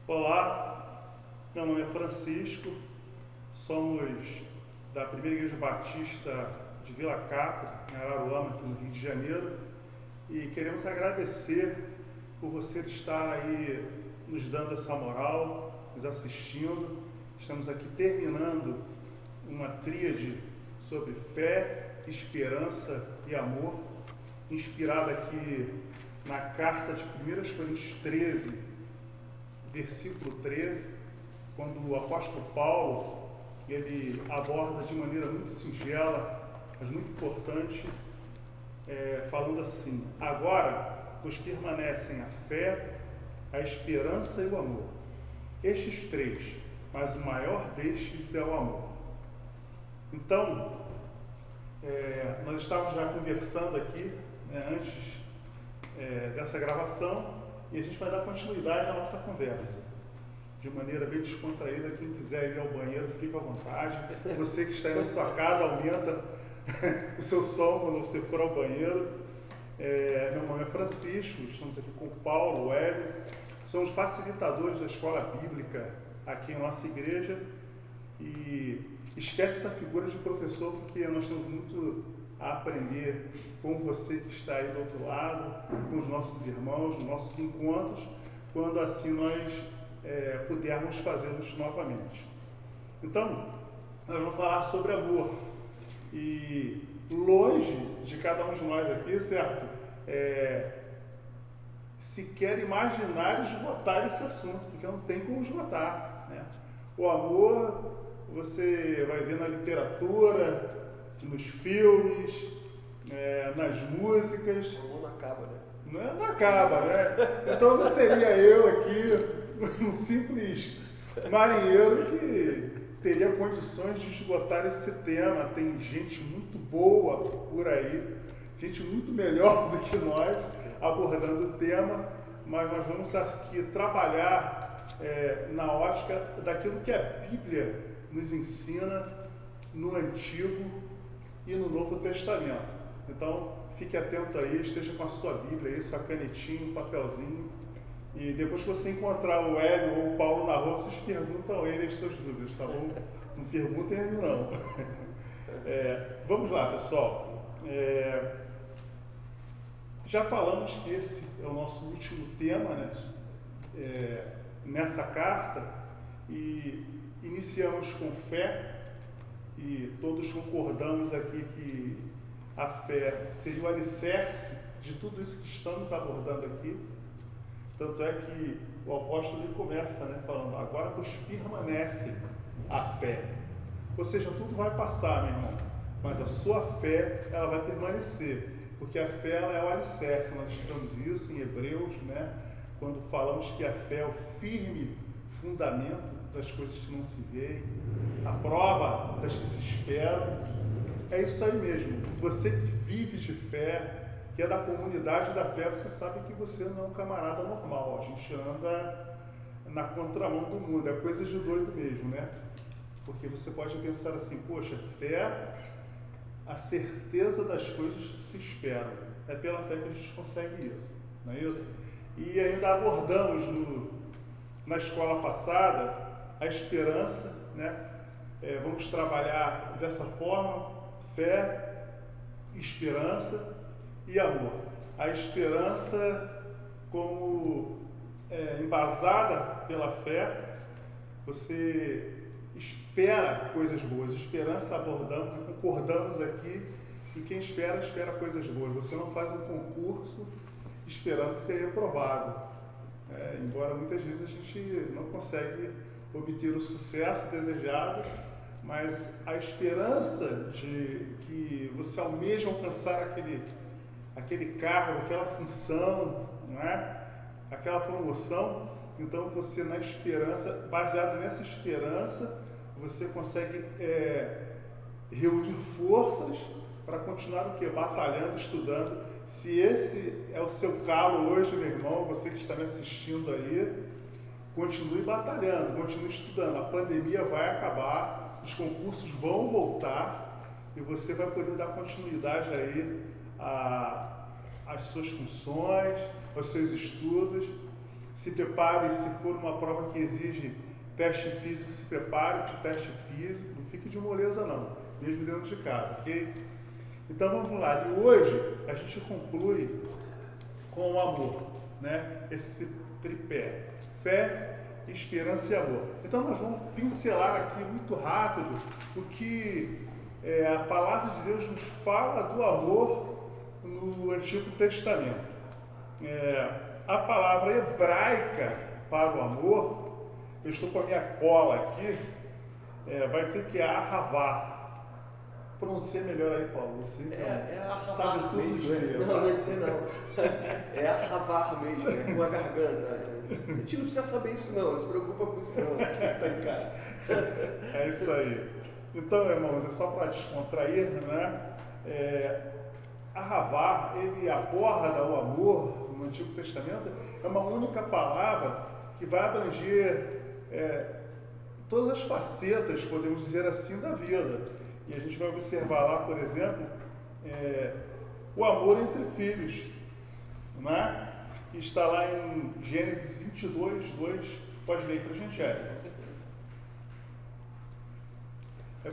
Olá, meu nome é Francisco, somos da Primeira Igreja Batista de Vila Capri, em Araruama, aqui no Rio de Janeiro, e queremos agradecer por você estar aí nos dando essa moral, nos assistindo. Estamos aqui terminando uma tríade sobre fé, esperança e amor, inspirada aqui na carta de 1 Coríntios 13, versículo 13, quando o apóstolo Paulo, ele aborda de maneira muito singela, mas muito importante, falando assim: agora, pois permanecem a fé, a esperança e o amor. Estes três, mas o maior destes é o amor. Então, nós estávamos já conversando aqui, antes dessa gravação, e a gente vai dar continuidade à nossa conversa, de maneira bem descontraída. Quem quiser ir ao banheiro, fica à vontade. Você que está aí na sua casa, aumenta o seu som quando você for ao banheiro. Meu nome é Francisco, estamos aqui com o Paulo, o Hélio, somos facilitadores da escola bíblica aqui em nossa igreja, e esquece essa figura de professor, porque nós temos muito a aprender com você que está aí do outro lado, com os nossos irmãos, nos nossos encontros, quando assim nós pudermos fazê-los novamente. Então, nós vamos falar sobre amor, e longe de cada um de nós aqui, certo? Sequer imaginar esgotar esse assunto, porque não tem como esgotar, né? O amor, você vai ver na literatura, nos filmes, nas músicas. O amor não acaba, né? Não acaba, né? Então não seria eu aqui, um simples marinheiro, que teria condições de esgotar esse tema. Tem gente muito boa por aí, gente muito melhor do que nós abordando o tema, mas nós vamos aqui trabalhar na ótica daquilo que a Bíblia nos ensina no Antigo e no Novo Testamento. Então, fique atento aí, esteja com a sua Bíblia aí, sua canetinha, um papelzinho, e depois que você encontrar o Hélio ou o Paulo na rua, vocês perguntam a ele as suas dúvidas, tá bom? Não perguntem a mim, não. Vamos lá, pessoal. Já falamos que esse é o nosso último tema, né? Nessa carta, e iniciamos com fé, e todos concordamos aqui que a fé seria o alicerce de tudo isso que estamos abordando aqui. Tanto é que o apóstolo ele começa, falando: agora pois permanece a fé. Ou seja, tudo vai passar, meu irmão, mas a sua fé, ela vai permanecer, porque a fé, ela é o alicerce. Nós estudamos isso em Hebreus, quando falamos que a fé é o firme fundamento das coisas que não se veem, a prova das que se esperam. É isso aí mesmo. Você que vive de fé, que é da comunidade da fé, você sabe que você não é um camarada normal. A gente anda na contramão do mundo, é coisa de doido mesmo, Porque você pode pensar assim: poxa, fé, a certeza das coisas se esperam. É pela fé que a gente consegue isso, não é isso? E ainda abordamos na escola passada a esperança, vamos trabalhar dessa forma: fé, esperança e amor. A esperança como embasada pela fé, você espera coisas boas. Esperança abordamos, concordamos aqui, e quem espera, espera coisas boas. Você não faz um concurso esperando ser reprovado, embora muitas vezes a gente não consegue obter o sucesso desejado, mas a esperança de que você almeja alcançar aquele cargo, aquela função, aquela promoção. Então você, na esperança, baseado nessa esperança, você consegue reunir forças para continuar o quê? Batalhando, estudando. Se esse é o seu calo hoje, meu irmão, você que está me assistindo aí, continue batalhando, continue estudando. A pandemia vai acabar, os concursos vão voltar, e você vai poder dar continuidade aí às suas funções, aos seus estudos. se prepare, se for uma prova que exige teste físico, se prepare para o teste físico, não fique de moleza não, mesmo dentro de casa, ok? Então vamos lá, e hoje a gente conclui com o amor, né? Esse tripé, fé, esperança e amor. Então nós vamos pincelar aqui muito rápido o que a palavra de Deus nos fala do amor no Antigo Testamento. A palavra hebraica para o amor, eu estou com a minha cola aqui, vai dizer que é ahavá. Pronuncia melhor aí, Paulo. Você sabe tudo mesmo, de hebraico. Não sei não. É ahavar mesmo, é com a garganta. A gente não precisa saber isso não se preocupa com isso não, você tá em casa. É isso aí. Então, irmãos, é só para descontrair, né? Ahavá, ele aborda o amor no Antigo Testamento, é uma única palavra que vai abranger todas as facetas, podemos dizer assim, da vida. E a gente vai observar lá, por exemplo, o amor entre filhos, né? Que está lá em Gênesis 22, 2. Pode ler para a gente, Érico.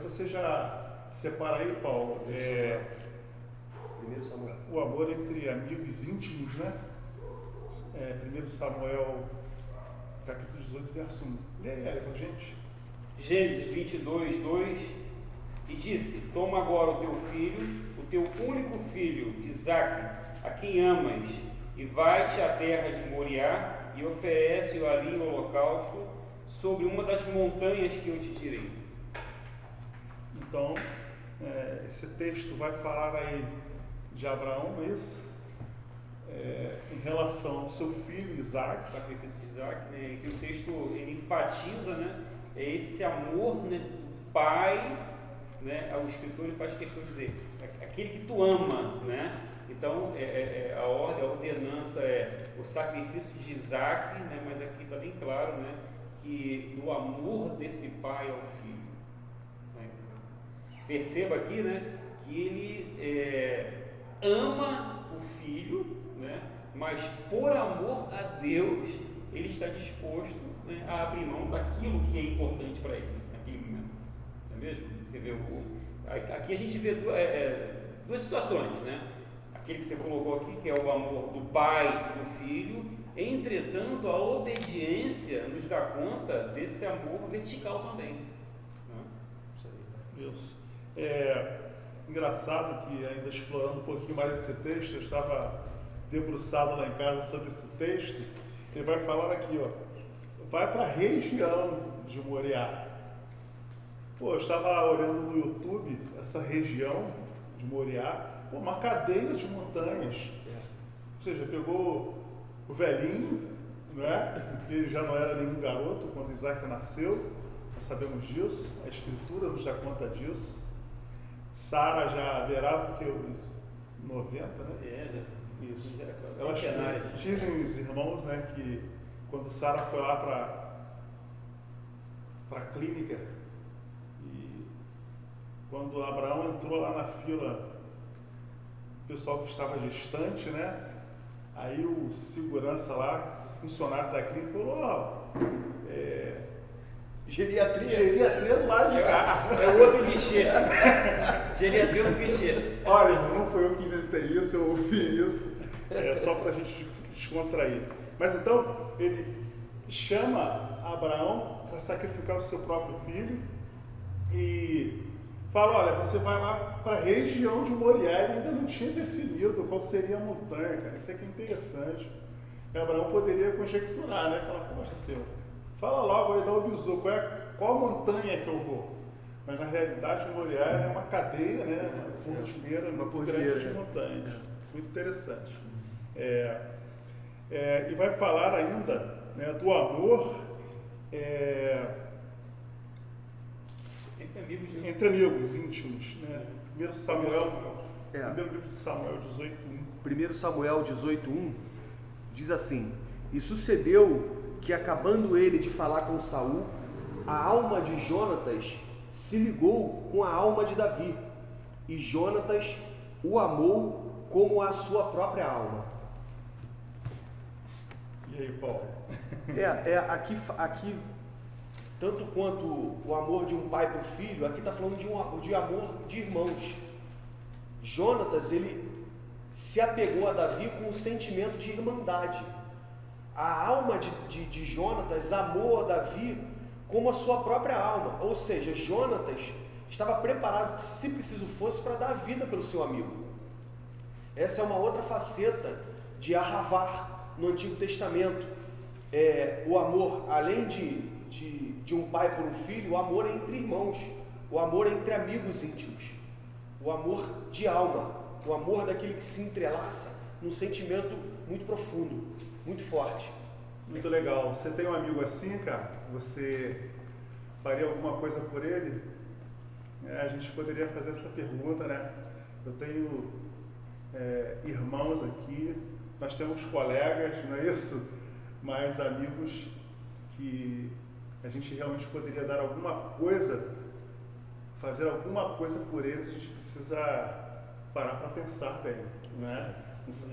Você já separa aí, Paulo, Samuel. o amor entre amigos íntimos, né? 1 Samuel, capítulo 18, verso 1. Lê aí, Érico, para a gente. Gênesis 22, 2. E disse: toma agora o teu filho, o teu único filho, Isaque, a quem amas, e vai-te à terra de Moriá e oferece-o ali em holocausto sobre uma das montanhas que eu te direi. Então, esse texto vai falar aí de Abraão, não é isso? Em relação ao seu filho Isaque. O sacrifício de Isaque, né, que o texto ele enfatiza, né, esse amor, né, do pai, né, o escritor ele faz questão de dizer, aquele que tu ama, né? Então, a ordem, a ordenança é o sacrifício de Isaque, né, mas aqui está bem claro, né, que do amor desse pai ao filho. Né? Perceba aqui, né, que ele ama o filho, né, mas por amor a Deus, ele está disposto, né, a abrir mão daquilo que é importante para ele naquele momento. Não é mesmo? Você vê aqui a gente vê duas situações, né? Aquele que você colocou aqui, que é o amor do pai e do filho, entretanto, a obediência nos dá conta desse amor vertical também. Né? Isso. Engraçado que, ainda explorando um pouquinho mais esse texto, eu estava debruçado lá em casa sobre esse texto, ele vai falar aqui, ó, vai para a região de Moriá. Pô, eu estava olhando no YouTube essa região de Moriá, uma cadeia de montanhas. Ou seja, pegou o velhinho, né? Ele já não era nenhum garoto quando Isaque nasceu, nós sabemos disso, a escritura nos dá conta disso. Sara já beirava porque os 90, né? Isso. Dizem os irmãos, né, que quando Sara foi lá para a clínica, quando Abraão entrou lá na fila, o pessoal que estava gestante, né? Aí o segurança lá, o funcionário da clínica, falou: geriatria do lado de cá. É o outro guichê. Geriatria do guichê. Olha, irmão, não foi eu que inventei isso, eu ouvi isso. Só para a gente descontrair. Mas então, ele chama Abraão para sacrificar o seu próprio filho e fala: olha, você vai lá para a região de Moriá. Ele ainda não tinha definido qual seria a montanha, cara. Isso aqui é interessante. E Abraão poderia conjecturar, né? Falar: poxa, Senhor, fala logo aí, dá o bizu, qual montanha que eu vou? Mas na realidade Moriá é uma cadeia, né? Uma cordilheira muito grande de montanhas. Muito interessante. E vai falar ainda, né, do amor entre amigos íntimos, né? 1 Samuel, primeiro livro de Samuel 18:1. 1 Samuel 18:1 diz assim: e sucedeu que, acabando ele de falar com Saul, a alma de Jonatas se ligou com a alma de Davi, e Jonatas o amou como a sua própria alma. E E aí, Paulo? Aqui, tanto quanto o amor de um pai para o filho, aqui está falando de amor de irmãos. Jonatas, ele se apegou a Davi com um sentimento de irmandade. A alma de Jonatas amou a Davi como a sua própria alma, ou seja, Jonatas estava preparado, se preciso fosse, para dar a vida pelo seu amigo. Essa é uma outra faceta de Ahavar no Antigo Testamento. O amor, além de um pai por um filho, o amor é entre irmãos, o amor é entre amigos íntimos, o amor de alma, o amor daquele que se entrelaça num sentimento muito profundo, muito forte. Muito legal. Você tem um amigo assim, cara? Você faria alguma coisa por ele? A gente poderia fazer essa pergunta, né? Eu tenho irmãos aqui, nós temos colegas, não é isso? Mas amigos que a gente realmente poderia dar alguma coisa, fazer alguma coisa por eles, a gente precisa parar para pensar bem, né?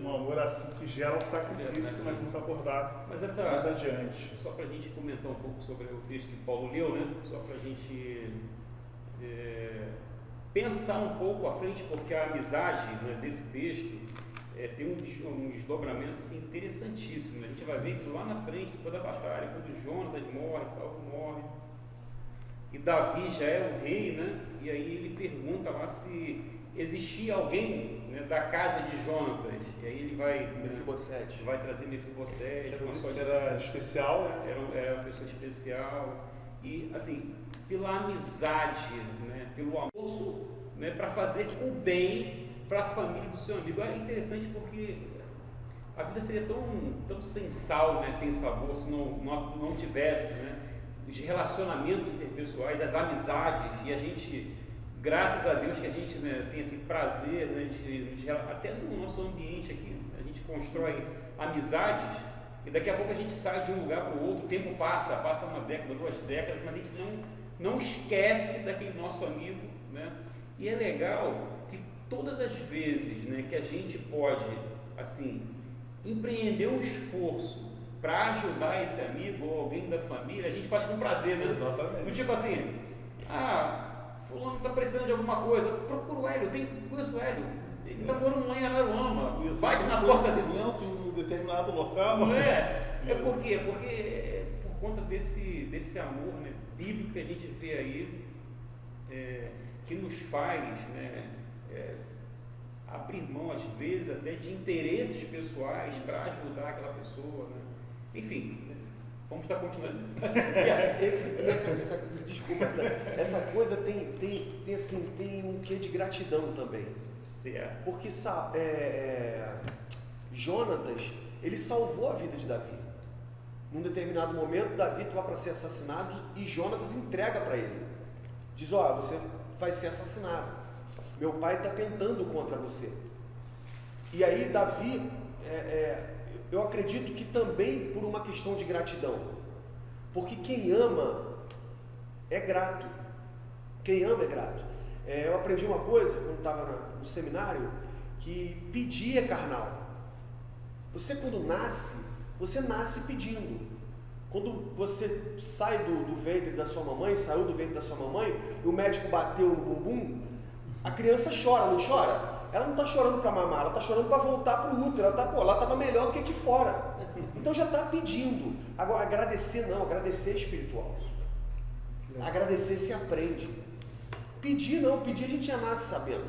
Um amor assim que gera um sacrifício que nós vamos abordar mais adiante. Só para a gente comentar um pouco sobre o texto que Paulo leu, né? Só para a gente pensar um pouco à frente, porque a amizade, né, desse texto tem um desdobramento assim, interessantíssimo. Né? A gente vai ver que lá na frente, depois da batalha, quando Jonatas morre, Saul morre, e Davi já é o rei, né? E aí ele pergunta lá se existia alguém, né, da casa de Jonatas. E aí ele vai, Mefibosete, vai trazer Mefibosete, era especial, né? Era uma pessoa especial. E assim, pela amizade, né, pelo amor, né, para fazer o bem para a família do seu amigo. É interessante porque a vida seria tão sem sal, né, sem sabor, se não tivesse, né, os relacionamentos interpessoais, as amizades. E a gente, graças a Deus que a gente, né, tem esse prazer, né, até no nosso ambiente aqui, a gente constrói amizades e daqui a pouco a gente sai de um lugar para o outro, o tempo passa uma década, 2 décadas, mas a gente não esquece daquele nosso amigo, né? E é legal que todas as vezes, né, que a gente pode, assim, empreender um esforço para ajudar esse amigo ou alguém da família, a gente faz com prazer, né? Exatamente. Tipo assim, fulano está precisando de alguma coisa, procura o Hélio, conheço o Hélio, ele está morando lá em Araruama, bate na porta dele. Em um determinado local. Não é? Por quê? Porque por conta desse amor, né, bíblico que a gente vê aí, que nos faz, né, abrir mão, às vezes, até de interesses pessoais para ajudar aquela pessoa. Né? Enfim, vamos estar continuando. Desculpa, essa coisa tem um quê de gratidão também. Certo. Porque Jonatas, ele salvou a vida de Davi. Num determinado momento, Davi estava para ser assassinado e Jonatas entrega para ele. Diz, você vai ser assassinado. Meu pai está tentando contra você. E aí Davi, eu acredito que também por uma questão de gratidão. Porque quem ama é grato. Quem ama é grato. Eu aprendi uma coisa, quando estava no seminário, que pedir é carnal. Você quando nasce, você nasce pedindo. Quando você sai do ventre da sua mamãe, saiu do ventre da sua mamãe, e o médico bateu no bumbum, a criança chora, não chora? Ela não está chorando para mamar, ela está chorando para voltar para o útero. Ela estava melhor do que aqui fora. Então já está pedindo. Agora, agradecer não, agradecer é espiritual. Agradecer se aprende. Pedir não, pedir a gente já nasce sabendo.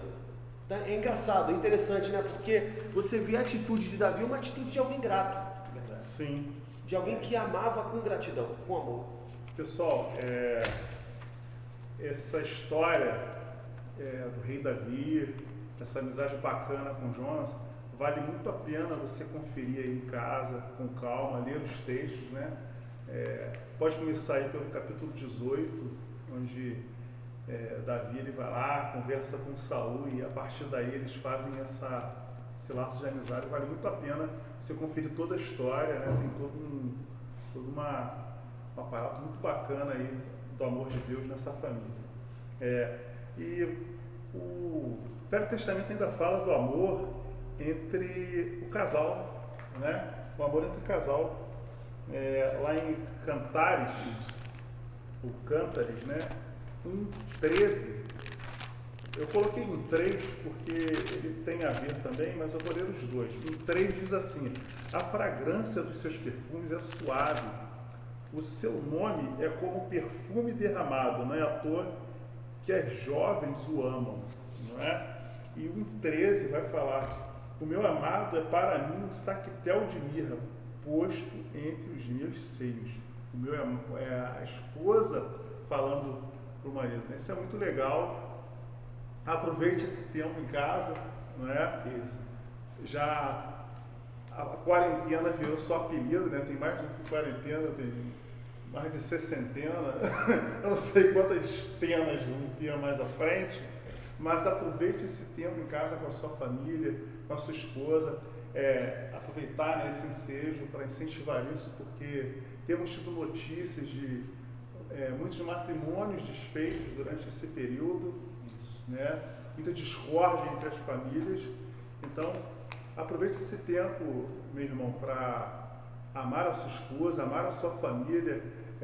É engraçado, é interessante, né? Porque você vê a atitude de Davi, uma atitude de alguém grato. Sim. De alguém que amava com gratidão, com amor. Pessoal, essa história do rei Davi, essa amizade bacana com Jonas, vale muito a pena você conferir aí em casa, com calma, ler os textos, né? Pode começar aí pelo capítulo 18, onde Davi ele vai lá, conversa com Saul e a partir daí eles fazem esse laço de amizade. Vale muito a pena você conferir toda a história, né? Tem todo um aparato muito bacana aí do amor de Deus nessa família. E o Velho Testamento ainda fala do amor entre o casal, né? O amor entre o casal. lá em Cantares, o Cântares, né? 1:13. Eu coloquei um 3 porque ele tem a ver também, mas eu vou ler os dois. Em 3 diz assim: a fragrância dos seus perfumes é suave, o seu nome é como perfume derramado, não é à toa que as jovens o amam, não é? E o 13 vai falar: o meu amado é para mim um saquetel de mirra, posto entre os meus seios. O meu é a esposa falando para o marido. Isso é muito legal. Aproveite esse tempo em casa, não é? Já a quarentena virou só apelido, né? Tem mais do que quarentena, tem mais de 60. Eu não sei quantas tenas vão ter mais à frente, mas aproveite esse tempo em casa com a sua família, com a sua esposa, aproveitar, né, esse ensejo para incentivar isso, porque temos tido notícias de muitos matrimônios desfeitos durante esse período, né? Muita discórdia entre as famílias. Então, aproveite esse tempo, meu irmão, para amar a sua esposa, amar a sua família.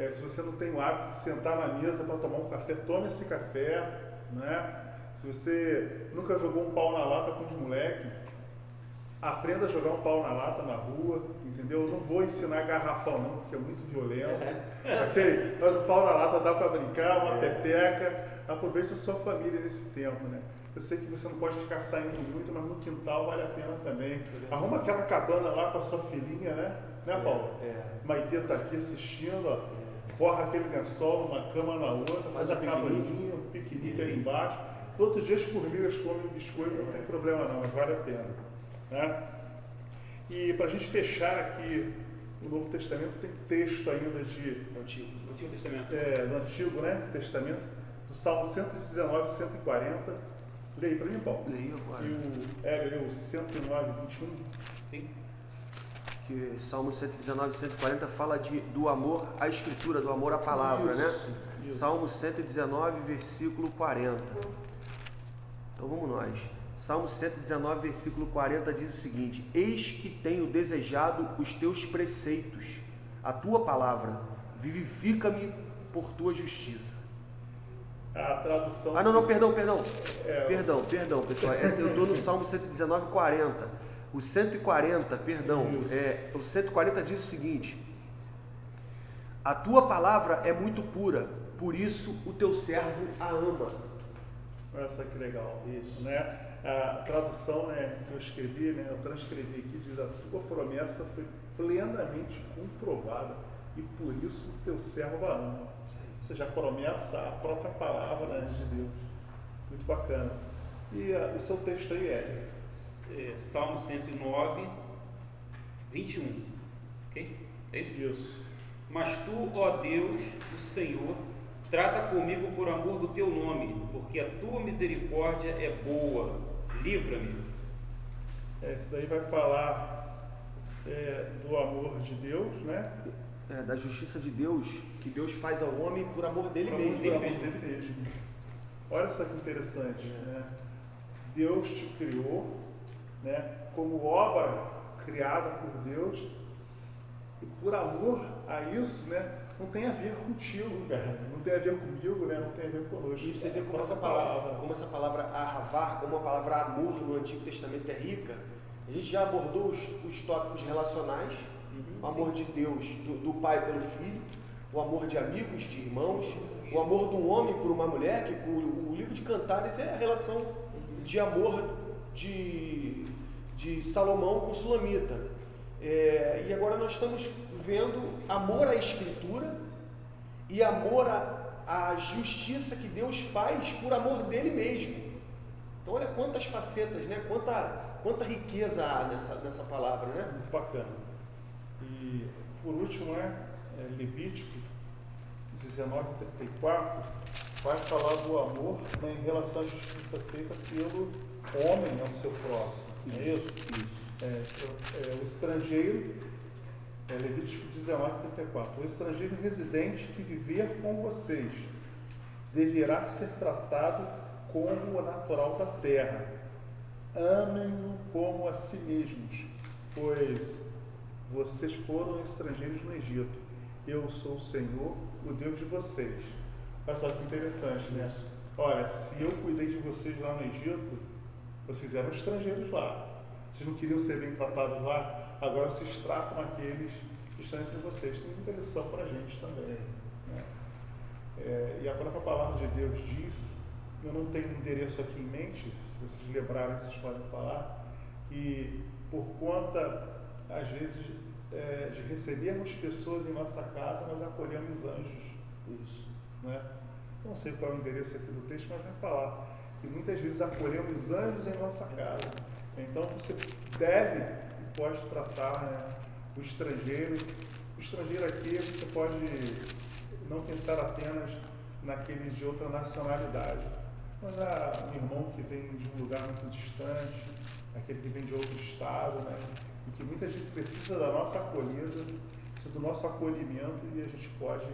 Se você não tem o hábito de sentar na mesa para tomar um café, tome esse café, né? Se você nunca jogou um pau na lata com os moleques, aprenda a jogar um pau na lata na rua, entendeu? Eu não vou ensinar garrafão não, porque é muito violento, ok? Mas o pau na lata dá para brincar, uma peteca. Aproveite a sua família nesse tempo, né? Eu sei que você não pode ficar saindo muito, mas no quintal vale a pena também. Arruma aquela cabana lá com a sua filhinha, né? Né, Paulo? Maitê está aqui assistindo, ó. Forra aquele lençol, uma cama na outra, faz a cabaninha, um piquenique ali embaixo. Todos os dias as formigas comem biscoito, não tem problema não, mas vale a pena, né? E para a gente fechar aqui o Novo Testamento, tem texto ainda do Antigo Testamento. Do Antigo, né? Testamento. Do Salmo 119, 140. Leia para mim, Paulo. Leia agora. E leu 109, 21. Sim. Que Salmo 119, 140 fala do amor à Escritura, do amor à palavra, isso, né? Isso. Salmo 119, versículo 40. Então vamos nós. Salmo 119, versículo 40 diz o seguinte: eis que tenho desejado os teus preceitos, a tua palavra, vivifica-me por tua justiça. A tradução... Perdão, pessoal. Eu estou no Salmo 119, 40. O 140, o 140 diz o seguinte: a tua palavra é muito pura, por isso o teu servo a ama. Olha só que legal. Isso, né? A tradução, né, que eu escrevi, né, eu transcrevi aqui, diz: a tua promessa foi plenamente comprovada e por isso o teu servo a ama. Ou seja, a promessa, a própria palavra, né, de Deus. Muito bacana. E o seu texto aí é Salmo 109, 21. Ok? É isso? Isso. Mas tu, ó Deus, o Senhor, trata comigo por amor do teu nome, porque a tua misericórdia é boa. Livra-me. Isso daí vai falar do amor de Deus, né? Da justiça de Deus, que Deus faz ao homem por amor dele mesmo. Por amor dele mesmo. Olha só que interessante, né? Deus te criou, né, como obra criada por Deus, e por amor a isso, né, não tem a ver contigo, cara. Não tem a ver comigo, né, não tem a ver conosco. E você vê como essa palavra ahavar, como a palavra amor no Antigo Testamento é rica. A gente já abordou os tópicos relacionais, o amor de Deus, do pai pelo filho, o amor de amigos, de irmãos, o amor de um homem por uma mulher, que o livro de Cantares é a relação de amor de Salomão com Sulamita. E agora nós estamos vendo amor à Escritura e amor à justiça que Deus faz por amor dele mesmo. Então olha quantas facetas, né? Quanta riqueza há nessa palavra, né? Muito bacana. E por último, né, Levítico 19:34 vai falar do amor, né, em relação à justiça feita pelo homem ao seu próximo. É isso? O estrangeiro, Levítico 19:34, o estrangeiro residente que viver com vocês deverá ser tratado como o natural da terra. Amem-no como a si mesmos, pois vocês foram estrangeiros no Egito. Eu sou o Senhor, o Deus de vocês. Olha só que interessante, né? Olha, se eu cuidei de vocês lá no Egito, vocês eram estrangeiros lá. Vocês não queriam ser bem tratados lá, agora vocês tratam aqueles que estão entre vocês. Tem muita lição para a gente também. Né? E a própria palavra de Deus diz, eu não tenho endereço aqui em mente, se vocês lembrarem, vocês podem falar, que por conta, às vezes, de recebermos pessoas em nossa casa, nós acolhemos anjos. Isso. Né? Não sei qual é o endereço aqui do texto, mas vai falar que muitas vezes acolhemos anjos em nossa casa. Então você deve e pode tratar, né, o estrangeiro. O estrangeiro aqui você pode não pensar apenas naqueles de outra nacionalidade, mas um irmão que vem de um lugar muito distante, aquele que vem de outro estado, né, e que muita gente precisa da nossa acolhida, precisa do nosso acolhimento, e a gente pode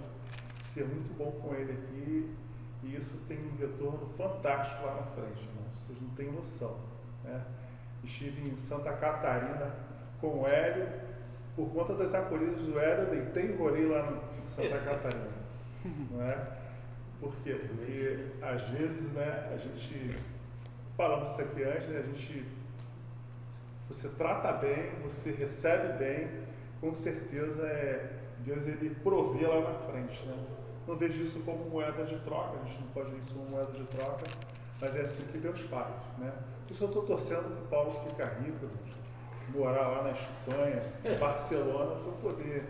ser muito bom com ele aqui, e isso tem um retorno fantástico lá na frente, irmãos. Vocês não têm noção, né? Estive em Santa Catarina com o Hélio, por conta das acolhidas do Hélio, eu deitei e rolei lá em Santa Catarina, não é? Por quê? Porque às vezes, né, a gente, falamos isso aqui antes, né, você trata bem, você recebe bem, com certeza Deus ele provê lá na frente, né? Não vejo isso como moeda de troca, a gente não pode ver isso como moeda de troca, mas é assim que Deus faz, né? Por isso eu estou torcendo para o Paulo ficar rico, morar lá na Espanha, em Barcelona, para eu poder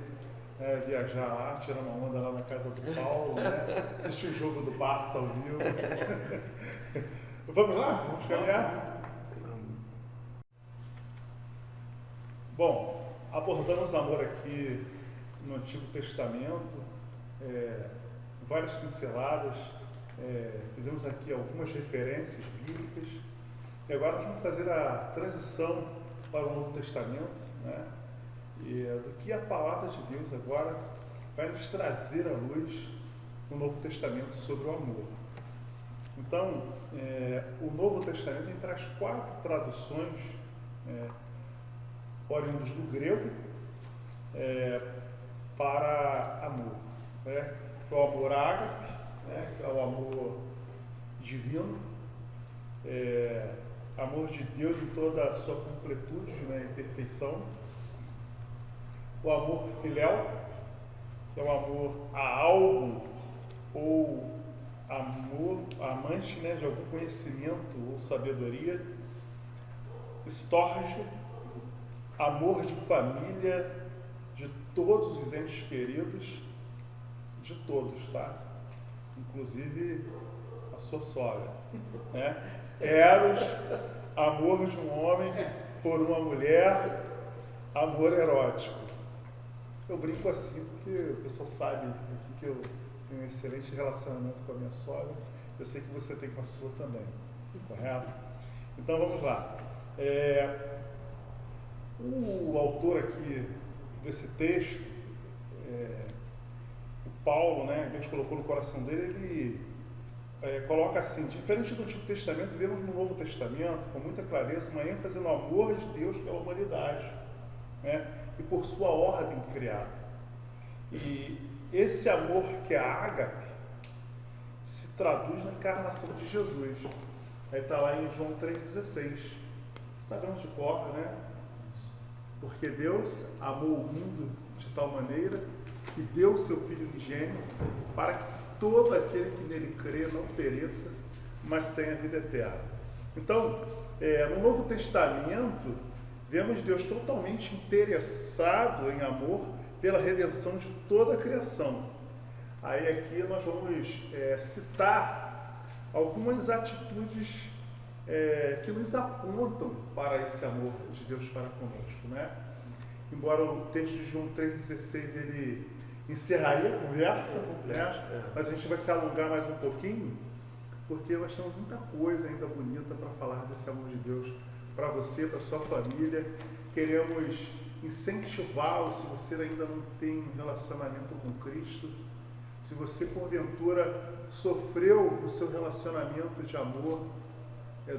viajar lá, tirar uma onda lá na casa do Paulo, né? Assistir o jogo do Barça ao vivo. Vamos lá? Vamos caminhar? Bom, abordamos amor aqui no Antigo Testamento, várias pinceladas, fizemos aqui algumas referências bíblicas, e agora nós vamos fazer a transição para o Novo Testamento, né? E do que a palavra de Deus agora vai nos trazer à luz no Novo Testamento sobre o amor. Então, o Novo Testamento traz 4 traduções oriundas do grego para amor, né? Que é o amor ágape, né? Que é o amor divino, amor de Deus em toda a sua completude, né, e perfeição. O amor filéu, que é o amor a algo ou amor amante, né, de algum conhecimento ou sabedoria. Storge, amor de família, de todos os entes queridos, de todos, tá? Inclusive a sua sogra, né? Eros, amor de um homem por uma mulher, amor erótico. Eu brinco assim porque o pessoal sabe que eu tenho um excelente relacionamento com a minha sogra. Eu sei que você tem com a sua também, correto? Então vamos lá. O autor aqui desse texto, o Paulo, né, Deus colocou no coração dele, ele coloca assim: diferente do Antigo Testamento, vemos no Novo Testamento, com muita clareza, uma ênfase no amor de Deus pela humanidade, né, e por sua ordem criada. E esse amor que é ágape se traduz na encarnação de Jesus. Aí está lá em João 3,16. Sabemos de cor, né? Porque Deus amou o mundo de tal maneira que deu o seu Filho unigênito para que todo aquele que nele crê não pereça, mas tenha vida eterna. Então, no Novo Testamento, vemos Deus totalmente interessado em amor pela redenção de toda a criação. Aí aqui nós vamos citar algumas atitudes que nos apontam para esse amor de Deus para conosco, né? Embora o texto de João 3,16 ele encerraria a conversa, né? Mas a gente vai se alongar mais um pouquinho, porque nós temos muita coisa ainda bonita para falar desse amor de Deus para você, para sua família. Queremos incentivá-lo, se você ainda não tem um relacionamento com Cristo, se você porventura sofreu no seu relacionamento de amor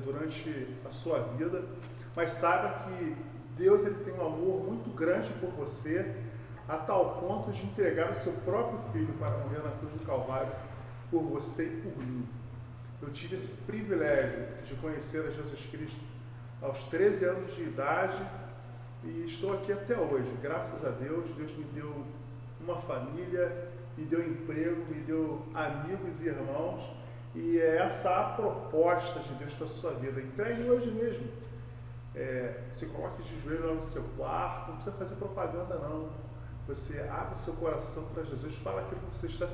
durante a sua vida, mas saiba que Deus ele tem um amor muito grande por você, a tal ponto de entregar o seu próprio filho para morrer na cruz do Calvário por você e por mim. Eu tive esse privilégio de conhecer a Jesus Cristo aos 13 anos de idade e estou aqui até hoje. Graças a Deus, Deus me deu uma família, me deu emprego, me deu amigos e irmãos, e é essa a proposta de Deus para a sua vida. Entregue hoje mesmo. Se coloque de joelho lá no seu quarto, não precisa fazer propaganda não. Você abre o seu coração para Jesus, fala aquilo que você está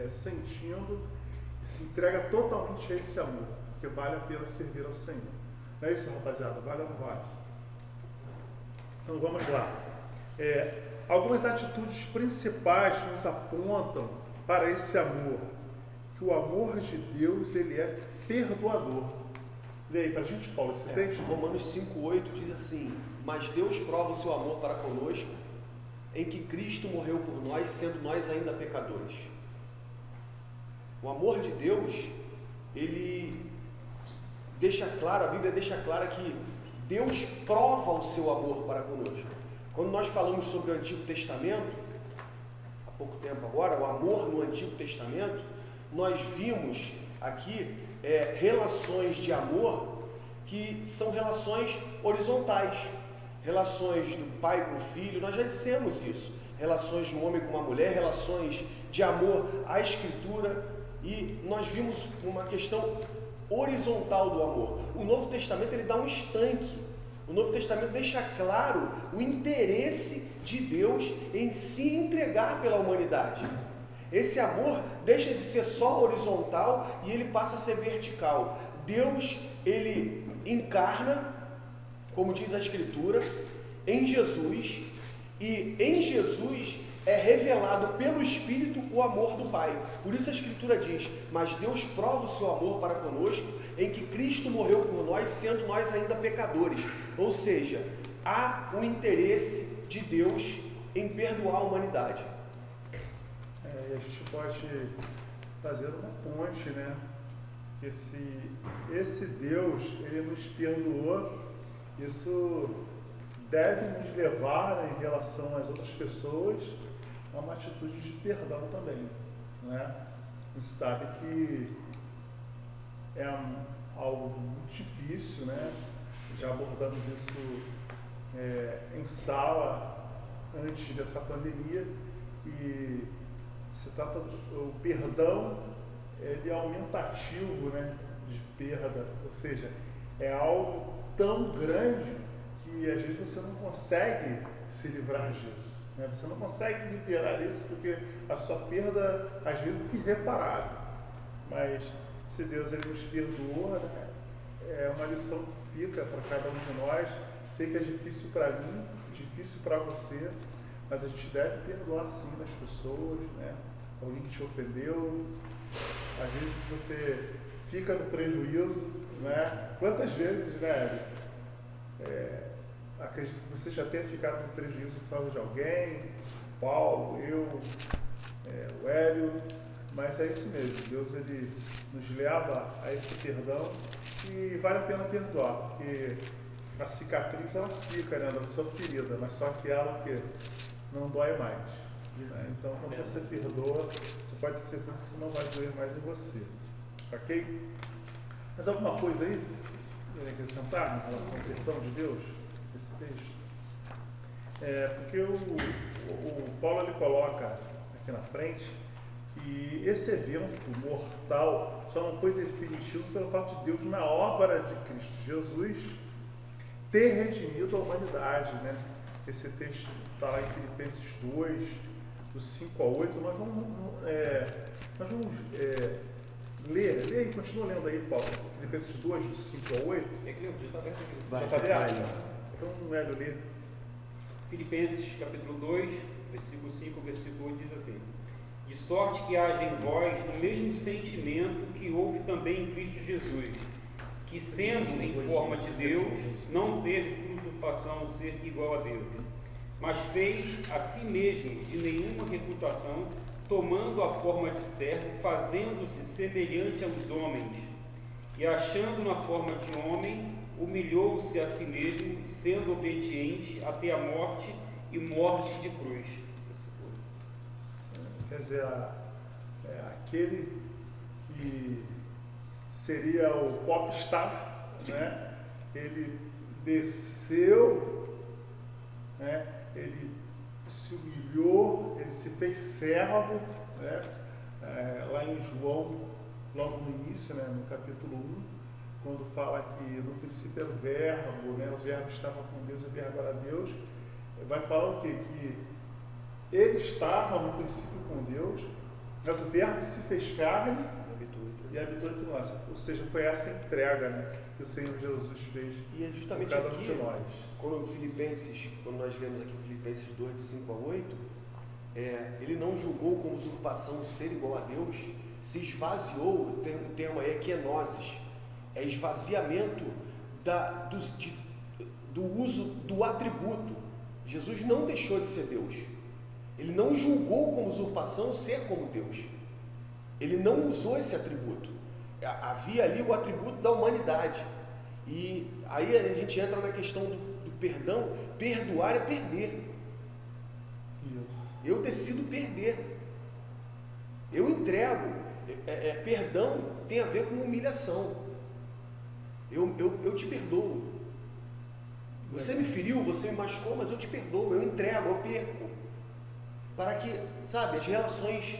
sentindo e se entrega totalmente a esse amor, porque vale a pena servir ao Senhor. Não é isso, rapaziada? Vale ou não vale? Então vamos lá. Algumas atitudes principais nos apontam para esse amor, que o amor de Deus ele é perdoador. Lê aí para a gente, Paulo, esse texto. Romanos 5,8 diz assim: mas Deus prova o seu amor para conosco, em que Cristo morreu por nós, sendo nós ainda pecadores. O amor de Deus, ele deixa claro, a Bíblia deixa clara que Deus prova o seu amor para conosco. Quando nós falamos sobre o Antigo Testamento, há pouco tempo agora, o amor no Antigo Testamento, nós vimos aqui relações de amor que são relações horizontais, relações do pai com o filho, nós já dissemos isso, relações de um homem com uma mulher, relações de amor à Escritura, e nós vimos uma questão horizontal do amor. O Novo Testamento ele dá um estanque. O Novo Testamento deixa claro o interesse de Deus em se entregar pela humanidade. Esse amor deixa de ser só horizontal e ele passa a ser vertical. Deus, ele encarna, como diz a Escritura, em Jesus, e em Jesus é revelado pelo Espírito o amor do Pai. Por isso a Escritura diz: mas Deus prova o seu amor para conosco, em que Cristo morreu por nós, sendo nós ainda pecadores. Ou seja, há um interesse de Deus em perdoar a humanidade. E a gente pode fazer uma ponte, né? Que esse Deus, ele nos perdoou, isso deve nos levar, em relação às outras pessoas, a uma atitude de perdão também, né? A gente sabe que é algo muito difícil, né? Já abordamos isso em sala antes dessa pandemia, que se trata o perdão, ele é aumentativo, né, de perda, ou seja, é algo tão grande que às vezes você não consegue se livrar disso, né? Você não consegue liberar isso porque a sua perda às vezes é irreparável, mas se Deus ele nos perdoa, né, é uma lição que fica para cada um de nós. Sei que é difícil para mim, difícil para você, mas a gente deve perdoar sim das pessoas, né? Alguém que te ofendeu, às vezes você fica no prejuízo, né? Quantas vezes, né? Acredito que você já tenha ficado no prejuízo por causa de alguém, Paulo, eu, o Hélio, mas é isso mesmo, Deus ele nos leva a esse perdão e vale a pena perdoar, porque a cicatriz ela fica, né, na sua ferida, mas só que ela que não dói mais, né? Então quando você perdoa, você pode ter certeza que isso não vai doer mais em você, ok? Mas alguma coisa aí que acrescentar em relação ao perdão de Deus, esse texto? Porque o Paulo ele coloca aqui na frente que esse evento mortal só não foi definitivo pelo fato de Deus, na obra de Cristo Jesus, ter redimido a humanidade, né? Esse texto está lá em Filipenses 2, dos 5 a 8. Nós vamos ler e continua lendo aí, Paulo. Filipenses 2, dos 5 a 8. É que leu, já está aberto aqui. Vai, Já está aberto? vai. Então, Hélio, lê. Filipenses capítulo 2, versículo 5, versículo 8 diz assim: de sorte que haja em vós o mesmo sentimento que houve também em Cristo Jesus, que sendo em forma de Deus, não teve por usurpação de ser igual a Deus, mas fez a si mesmo de nenhuma reputação, tomando a forma de servo, fazendo-se semelhante aos homens, e achando na forma de homem, humilhou-se a si mesmo, sendo obediente até a morte e morte de cruz. Quer dizer, aquele que seria o popstar, né? Ele desceu, né? Ele se humilhou, ele se fez servo, né? Lá em João, logo no início, né? No capítulo 1, quando fala que no princípio era o verbo, né? O verbo estava com Deus, o verbo era Deus, vai falar o quê? Que ele estava no princípio com Deus, mas o verbo se fez carne e habitou entre nós. Ou seja, foi essa entrega, né, que o Senhor Jesus fez E é justamente por cada um aqui, de nós. quando nós lemos aqui Filipenses 2, de 5 a 8, ele não julgou como usurpação ser igual a Deus, se esvaziou, o termo aí é kenosis, é esvaziamento do uso do atributo. Jesus não deixou de ser Deus. Ele não julgou como usurpação ser como Deus. Ele não usou esse atributo. Havia ali o atributo da humanidade. E aí a gente entra na questão do perdão. Perdoar é perder. Isso. Eu decido perder. Eu entrego. Perdão tem a ver com humilhação. Eu te perdoo. Você me feriu, você me machucou, mas eu te perdoo. Eu entrego, eu perco. Para que, sabe, as relações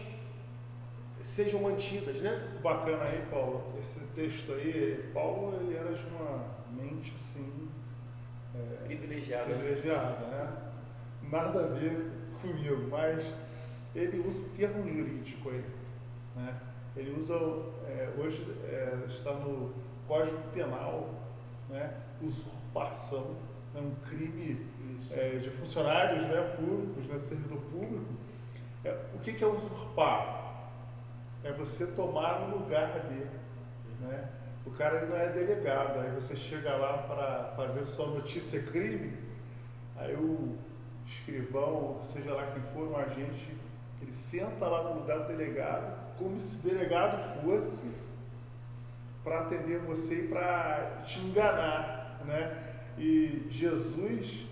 sejam mantidas, né? Bacana aí, Paulo, esse texto aí, Paulo, ele era de uma mente assim, Privilegiada. né? Nada a ver comigo, mas ele usa o termo jurídico aí, né? Ele usa, hoje está no Código Penal, né? Usurpação, é um crime de funcionários, né, públicos, né, servidor público. O que é usurpar? É você tomar o lugar dele, né? O cara ele não é delegado, aí você chega lá para fazer sua notícia crime, aí o escrivão, seja lá quem for, um agente, ele senta lá no lugar do delegado, como se o delegado fosse para atender você e para te enganar, né? E Jesus,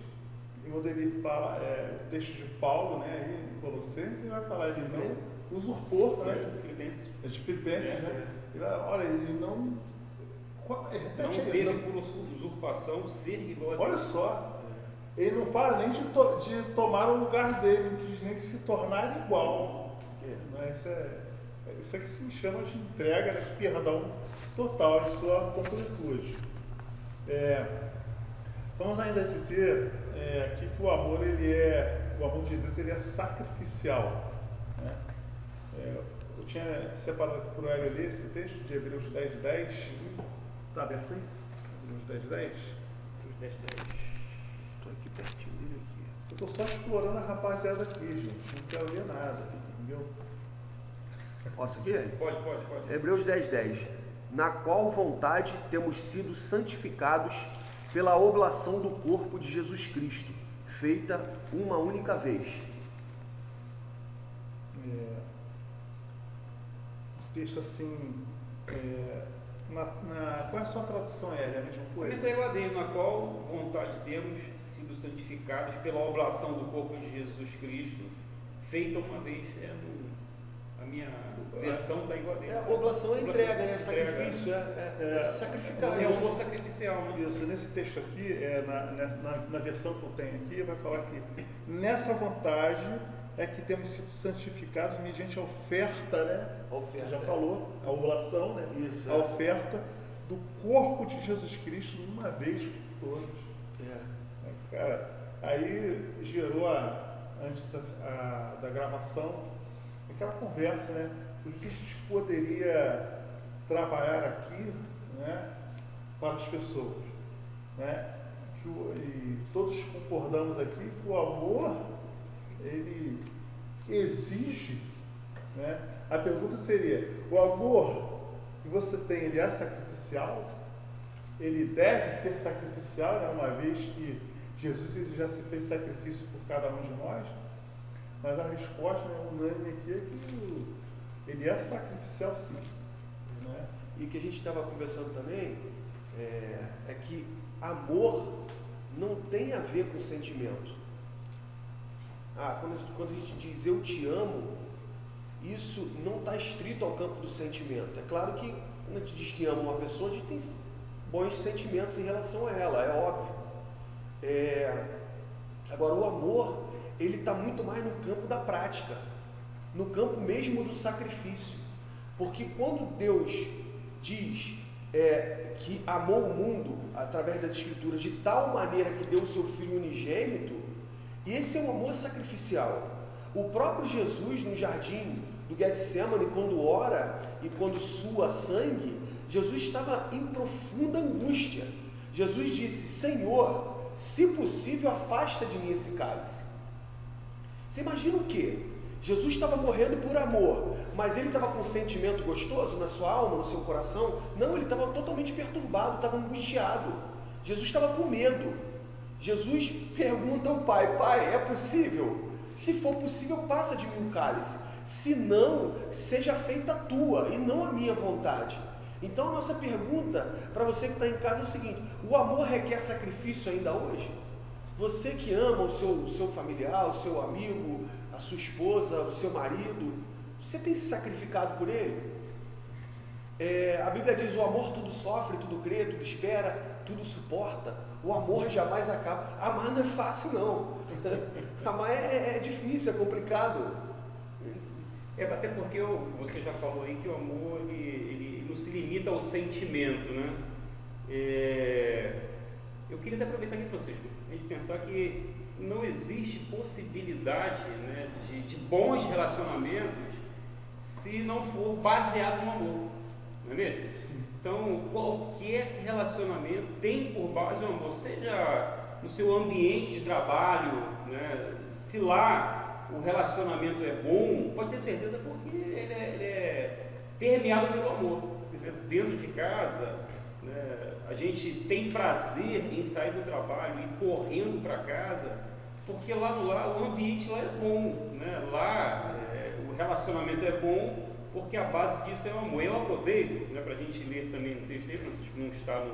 quando ele fala, o texto de Paulo, né, aí em Colossenses, ele vai falar, ele não usurpou, né? É de Filipenses, né? Ele, olha, ele não... Não teve por usurpação ser igual a Deus. Olha só, ele não fala nem de tomar o lugar dele, não quis nem se tornar igual. Né? Isso aqui se chama de entrega, de perdão total em sua completude. Vamos ainda dizer aqui que o amor de Deus ele é sacrificial. Né? Eu tinha separado aqui para o Hélio ler esse texto de Hebreus 10:10. Está aberto aí? Hebreus 10:10. Estou aqui pertinho dele aqui. Eu estou só explorando a rapaziada aqui, gente. Não quero ler nada, entendeu? Posso aqui? Pode. Hebreus 10:10. Na qual vontade temos sido santificados pela oblação do corpo de Jesus Cristo, feita uma única vez. Texto assim, qual é a sua tradução, é a mesma coisa? Comentário AD, na qual vontade temos sido santificados pela oblação do corpo de Jesus Cristo, feita uma vez. A minha versão da igual dele. A oblação é entrega, né? Sacrifício, sacrificar. É um amor sacrificial, né? Isso, nesse texto aqui, na versão que eu tenho aqui, vai falar que nessa vontade é que temos sido santificados mediante a oferta, né? Você já falou, a oblação, né? Isso, a oferta do corpo de Jesus Cristo uma vez por todos. Cara, aí gerou, antes da gravação, aquela conversa, né? O que a gente poderia trabalhar aqui, né, para as pessoas, né? E todos concordamos aqui que o amor, ele exige, né? A pergunta seria, o amor que você tem, ele é sacrificial? Ele deve ser sacrificial, né? Uma vez que Jesus ele já se fez sacrifício por cada um de nós? Mas a resposta, né, unânime aqui é que ele é sacrificial, sim. Né? E o que a gente estava conversando também é que amor não tem a ver com sentimento. Quando a gente diz eu te amo, isso não está estrito ao campo do sentimento. É claro que quando a gente diz que ama uma pessoa, a gente tem bons sentimentos em relação a ela, é óbvio. Agora, o amor, ele está muito mais no campo da prática, no campo mesmo do sacrifício. Porque quando Deus diz que amou o mundo através das Escrituras de tal maneira que deu o seu Filho unigênito, esse é um amor sacrificial. O próprio Jesus no jardim do Getsemane, quando ora e quando sua sangue, Jesus estava em profunda angústia. Jesus disse: Senhor, se possível, afasta de mim esse cálice. Você imagina o quê? Jesus estava morrendo por amor, mas ele estava com um sentimento gostoso na sua alma, no seu coração? Não, ele estava totalmente perturbado, estava angustiado. Jesus estava com medo. Jesus pergunta ao Pai: Pai, é possível? Se for possível, passa de mim o cálice. Se não, seja feita a tua e não a minha vontade. Então a nossa pergunta para você que está em casa é o seguinte: o amor requer sacrifício ainda hoje? Você que ama o seu familiar, o seu amigo, a sua esposa, o seu marido, você tem se sacrificado por ele? A Bíblia diz: o amor tudo sofre, tudo crê, tudo espera, tudo suporta. O amor jamais acaba. Amar não é fácil, não. Amar é difícil, é complicado. Até porque você já falou aí que o amor ele não se limita ao sentimento, né? Eu queria até aproveitar aqui, Francisco, a gente pensar que não existe possibilidade, né, de bons relacionamentos se não for baseado no amor, não é mesmo? Sim. Então, qualquer relacionamento tem por base o amor, seja no seu ambiente de trabalho, né? Se lá o relacionamento é bom, pode ter certeza porque ele é permeado pelo amor. Dentro de casa, né, a gente tem prazer em sair do trabalho e correndo para casa, porque lá no lar o ambiente lá é bom, né? Lá o relacionamento é bom, porque a base disso é o amor. Eu aproveito, né, para a gente ler também um texto aí, Francisco, não está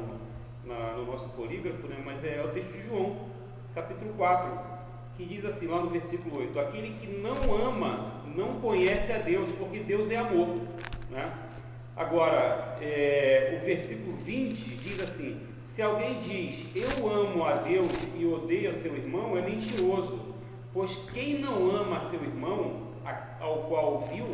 no nosso polígrafo, né, mas é o texto de João, capítulo 4, que diz assim, lá no versículo 8: aquele que não ama não conhece a Deus, porque Deus é amor, né? Agora, o versículo 20 diz assim: se alguém diz eu amo a Deus e odeia o seu irmão, é mentiroso, pois quem não ama seu irmão, ao qual viu,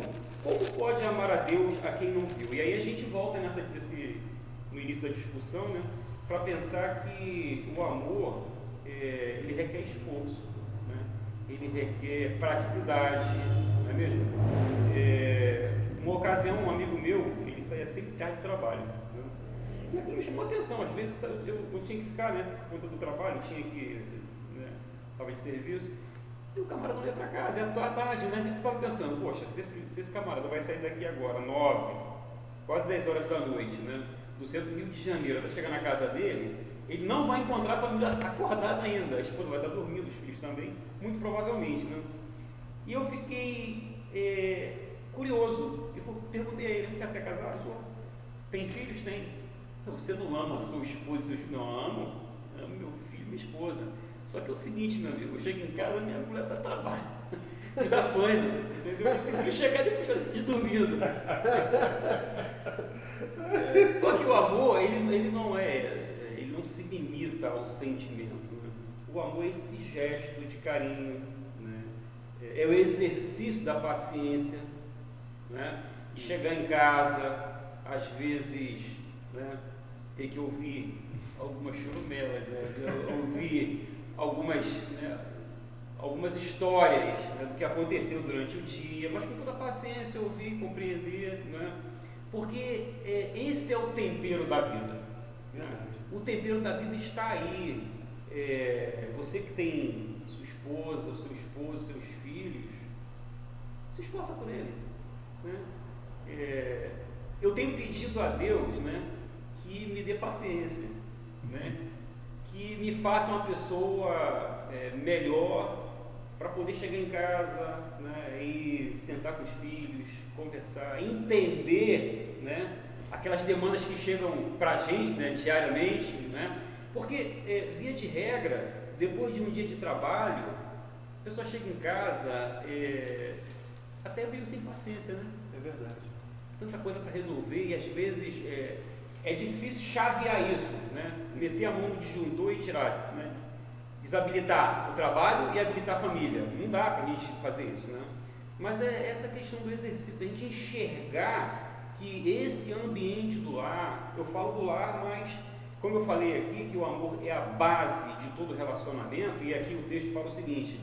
como pode amar a Deus a quem não viu? E aí a gente volta no início da discussão, né, para pensar que o amor ele requer esforço, né? Ele requer praticidade, não é mesmo? Uma ocasião, um amigo meu, ele saía sempre tarde do trabalho, né? E aquilo me chamou a atenção. Às vezes eu tinha que ficar, né, por conta do trabalho, tinha que, né, estava de serviço. E o camarada não ia para casa, ia à tarde, né? A gente ficava pensando: poxa, se esse camarada vai sair daqui agora, 9, quase 10 horas da noite, né, do centro do Rio de Janeiro, até chegar na casa dele, ele não vai encontrar a família acordada ainda, a esposa vai estar dormindo, os filhos também, muito provavelmente, né? E eu fiquei curioso, eu perguntei a ele: você é casado? Senhor, tem filhos? Tem. Você não ama a sua esposa e seus filhos? Não, amo meu filho e minha esposa. Só que é o seguinte, meu amigo, eu chego em casa, minha mulher está trabalho, me dá fome, entendeu? Eu prefiro chegar depois da gente dormindo. Só que o amor, ele não se limita ao sentimento, né? O amor é esse gesto de carinho, né? É o exercício da paciência, né? De chegar em casa, às vezes, né, ter que ouvir algumas churumelas, né? Ouvir algumas histórias, né, do que aconteceu durante o dia, mas com toda a paciência, ouvir, compreender, né? Porque esse é o tempero da vida, né? O tempero da vida está aí. Você que tem sua esposa, o seu esposo, seus filhos, se esforça por ele, né? Eu tenho pedido a Deus, né, que me dê paciência, né, que me faça uma pessoa melhor para poder chegar em casa, né, e sentar com os filhos, conversar, entender, né, aquelas demandas que chegam para a gente, né, diariamente, né, Porque, via de regra, depois de um dia de trabalho, a pessoa chega em casa até meio sem paciência, né? É verdade. Tanta coisa para resolver e às vezes é difícil chavear isso, né? Meter a mão no disjuntor e tirar, né? Desabilitar o trabalho e habilitar a família. Não dá para a gente fazer isso, né? Mas é essa questão do exercício, a gente enxergar que esse ambiente do lar, eu falo do lar, mas como eu falei aqui, que o amor é a base de todo relacionamento, e aqui o texto fala o seguinte,